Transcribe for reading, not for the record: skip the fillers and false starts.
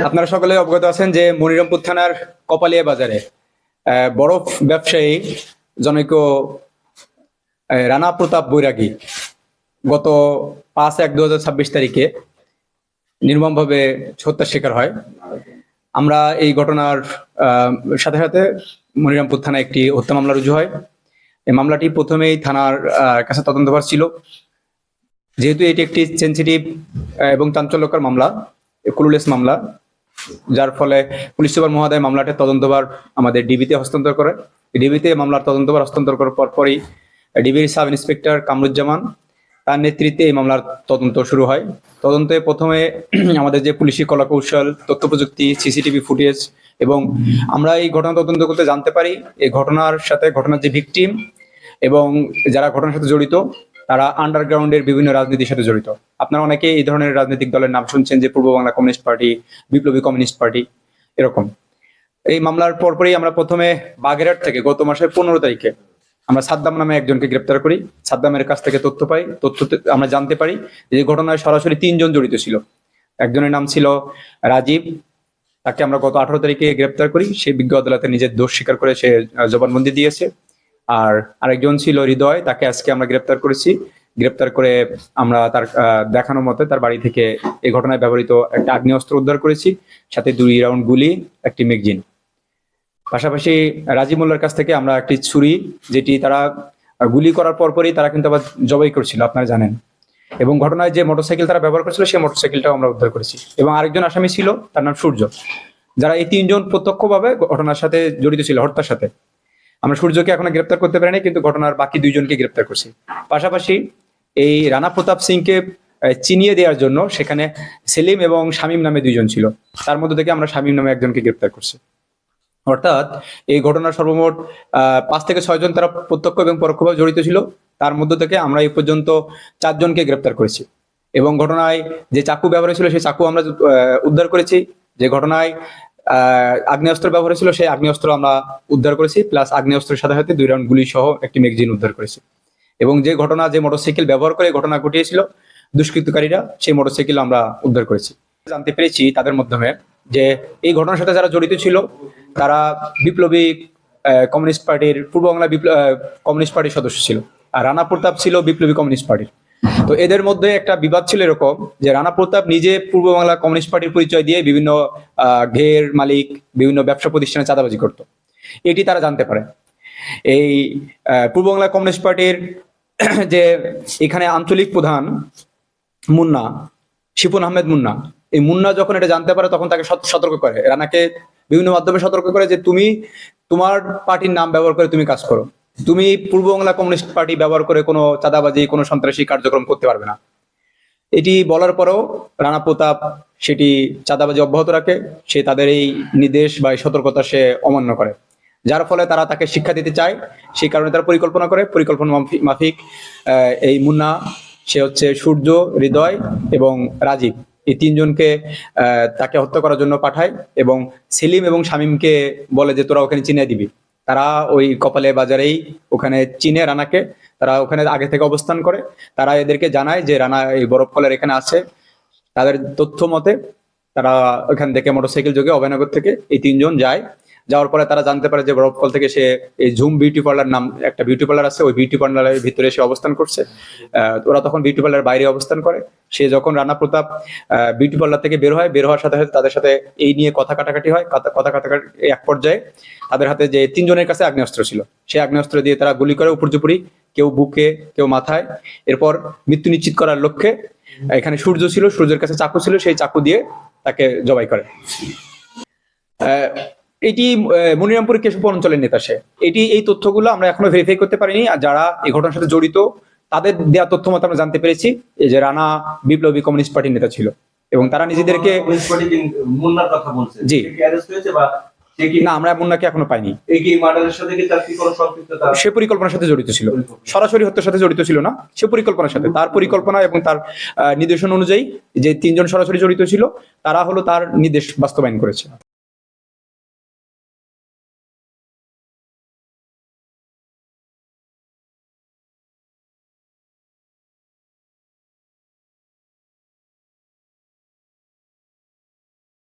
আপনারা সকলে অবগত আছেন যে মনিরামপুর থানার কপালিয়া বাজারে বরফ ব্যবসায়ী জনৈক রানা প্রতাপ বৈরাগী গত 5/1/2026 তারিখে নির্মমভাবে হত্যার শিকার হয়। আমরা এই ঘটনার সাথে সাথে মনিরামপুর থানায় একটি হত্যা মামলা রুজু হয়। এই মামলাটি প্রথমেই থানার কাছে তদন্তভার ছিল। যেহেতু এটি একটি সেন্সিটিভ এবং চাঞ্চল্যকর মামলা, ক্লুলেস মামলা, যার ফলে পুলিশ সুপার মহোদয় মামলাটির তদন্তভার আমাদের ডিবিতে হস্তান্তর করে। ডিবিতে মামলার তদন্তভার হস্তান্তর করার পরপরই ডিবির সাব ইন্সপেক্টর কামরুজ্জামান তার নেতৃত্বে এই মামলার তদন্ত শুরু হয়। তদন্তে প্রথমে আমাদের যে পুলিশি কলাকৌশল, তথ্য প্রযুক্তি, সিসিটিভি ফুটেজ এবং আমরা এই ঘটনা তদন্ত করতে জানতে পারি এই ঘটনার সাথে ঘটনার যে ভিকটিম এবং যারা ঘটনার সাথে জড়িত তারা আন্ডারগ্রাউন্ডের বিভিন্ন রাজনীতির সাথে জড়িত। আপনারা অনেকে এই ধরনের রাজনৈতিক দলের নাম শুনছেন, যে পূর্ব বাংলা কমিউনিস্ট পার্টি, বিপ্লবী কমিউনিস্ট পার্টি, এরকম। এই মামলার পরপরই আমরা প্রথমে বাগেরহাট থেকে গত মাসের 15 তারিখে আমরা সাদ্দাম নামে একজনকে গ্রেপ্তার করি। সাদ্দামের কাছ থেকে তথ্য পাই। আমরা জানতে পারি যে ঘটনায় সরাসরি 3 জন জড়িত ছিল। একজনের নাম ছিল রাজীব, তাকে আমরা গত 18 তারিখে গ্রেপ্তার করি। সে বিজ্ঞ আদালতে নিজের দোষ স্বীকার করে সে জবানবন্দি দিয়েছে। আর আরেকজন ছিল হৃদয়, তাকে আজকে আমরা গ্রেপ্তার করেছি। গ্রেপ্তার করে আমরা তার দেখানো মতে তার বাড়ি থেকে এই ঘটনায় ব্যবহৃত একটা আগ্নেয়াস্ত্র উদ্ধার করেছি, সাথে 2 রাউন্ড গুলি, একটি ম্যাগাজিন। পাশাপাশি রাজীব মোল্লার কাছ থেকে আমরা একটি ছুরি, যেটি তারা গুলি করার পরপরই তারা কিন্তু আবার জবাই করছিল, আপনারা জানেন। এবং ঘটনায় যে মোটরসাইকেল তারা ব্যবহার করেছিল সেই মোটরসাইকেলটাও আমরা উদ্ধার করেছি। এবং আরেকজন আসামি ছিল, তার নাম সূর্য। যারা এই 3 জন প্রত্যক্ষভাবে ঘটনার সাথে জড়িত ছিল, হত্যার সাথে। আমরা সূর্যকে এখনো গ্রেপ্তার করতে পারিনি, কিন্তু ঘটনার বাকি 2 জনকে গ্রেপ্তার করছি। পাশাপাশি এই রানা প্রতাপ সিংকে চিনিয়ে দেওয়ার জন্য সেখানে সেলিম এবং শামীম নামে 2 জন ছিল। তার মধ্যে থেকে আমরা শামীম নামে একজনকে গ্রেপ্তার করছি। অর্থাৎ এই ঘটনার সর্বমোট 5 থেকে 6 জন তারা প্রত্যক্ষ এবং পরোক্ষভাবে জড়িত ছিল। তার মধ্য থেকে আমরা এই পর্যন্ত 4 জনকে গ্রেপ্তার করেছি। এবং ঘটনায় যে চাকু ব্যবহার ছিল সেই চাকু আমরা উদ্ধার করেছি। যে ঘটনায় আগ্নেয়াস্ত্র ব্যবহার ছিল সেই আগ্নেয়াস্ত্র আমরা উদ্ধার করেছি, প্লাস আগ্নেয়াস্ত্রের সাথে সাথে 2 রাউন্ড গুলি সহ একটি ম্যাগাজিন উদ্ধার করেছি। এবং যে ঘটনা, যে মোটরসাইকেল ব্যবহার করে ঘটনা ঘটিয়েছিল দুষ্কৃতকারীরা, সেই মোটরসাইকেল আমরা উদ্ধার করেছি। জানতে পেরেছি তাদের মাধ্যমে যে এই ঘটনার সাথে যারা জড়িত ছিল তারা বিপ্লবী কমিউনিস্ট পার্টির, পূর্ব বাংলা কমিউনিস্ট পার্টির সদস্য ছিল। আর রানা প্রতাপ ছিল বিপ্লবী কমিউনিস্ট পার্টির। তো এদের মধ্যে একটা বিবাদ ছিল এরকম যে রানা প্রতাপ নিজে পূর্ব বাংলা কমিউনিস্ট পার্টির পরিচয় দিয়ে বিভিন্ন ঘের মালিক, বিভিন্ন ব্যবসা প্রতিষ্ঠানে চাঁদাবাজি করত। এটি তারা জানতে পারে। এই পূর্ব বাংলা কমিউনিস্ট পার্টির যে এখানে আঞ্চলিক প্রধান মুন্না, শিপন আহমেদ মুন্না, এই মুন্না যখন এটা জানতে পারে তখন তাকে সতর্ক করে, রানাকে বিভিন্ন মাধ্যমে সতর্ক করে যে তুমি তোমার পার্টির নাম ব্যবহার করে তুমি কাজ করো, তুমি পূর্ব বাংলা কমিউনিস্ট পার্টি ব্যবহার করে কোনো চাঁদাবাজি, কোনো সন্ত্রাসী কার্যক্রম করতে পারবে না। এটি বলার পরেও রানা প্রতাপ সেটি চাঁদাবাজি অব্যাহত রাখে। সে তাদের এই নির্দেশ বা এই সতর্কতা সে অমান্য করে, যার ফলে তারা তাকে শিক্ষা দিতে চায়। সেই কারণে তারা পরিকল্পনা করে, পরিকল্পনা মাফিক এই মুন্না, সে হচ্ছে সূর্য, হৃদয় এবং রাজীব, এই 3 জনকে তাকে হত্যা করার জন্য পাঠায়। এবং সেলিম এবং শামীমকে বলে যে তোরা ওখানে চিনে দিবি। তারা ওই কপালে বাজারেই ওখানে চিনে রানাকে, তারা ওখানে আগে থেকে অবস্থান করে। তারা এদেরকে জানায় যে রানা এই বরফ কলের এখানে আছে। তাদের তথ্য মতে তারা ওখান থেকে মোটরসাইকেল যোগে অভয়নগর থেকে এই 3 জন যায়। যাওয়ার পরে তারা জানতে পারে যে বরফকল থেকে সে এই ঝুম বিউটি পার্লার নাম একটা বিউটি পার্লার আছে, ওই বিউটি পার্লারের ভিতরে সে অবস্থান করছে। ওরা তখন বিউটি পার্লার বাইরে অবস্থান করে। সে যখন রানা প্রতাপ বিউটি পার্লার থেকে বের হওয়ার সাথে সাথে তাদের সাথে এই নিয়ে কথা কাটাকাটি হয়। কথা কাটাকাটি এক পর্যায়ে তাদের হাতে যে 3 জনের কাছে আগ্নেয়াস্ত্র ছিল, সেই আগ্নেয়াস্ত্র দিয়ে তারা গুলি করে উপর্যুপরি, কেউ বুকে, কেউ মাথায়। এরপর মৃত্যু নিশ্চিত করার লক্ষ্যে এখানে সূর্য ছিল, সূর্যের কাছে চাকু ছিল, সেই চাকু দিয়ে তাকে জবাই করে। এটি মনিরামপুর কেশব অঞ্চলের নেতা সে। এই তথ্যগুলো আমরা এখনো ভেরিফাই করতে পারিনি। আর যারা এই ঘটনার সাথে জড়িত তাদের দেওয়া তথ্য মতো আমরা জানতে পেরেছি যে রানা বিপ্লবী কমিউনিস্ট পার্টির নেতা ছিল এবং তারা নিজেদেরকে জি না, আমরা মুন্নাকে এখনো পাইনি। সে পরিকল্পনার সাথে জড়িত ছিল, সরাসরি হত্যার সাথে জড়িত ছিল না। সে পরিকল্পনার সাথে, তার পরিকল্পনা এবং তার নির্দেশনা অনুযায়ী যে 3 জন সরাসরি জড়িত ছিল তারা হলো তার নির্দেশ বাস্তবায়ন করেছে।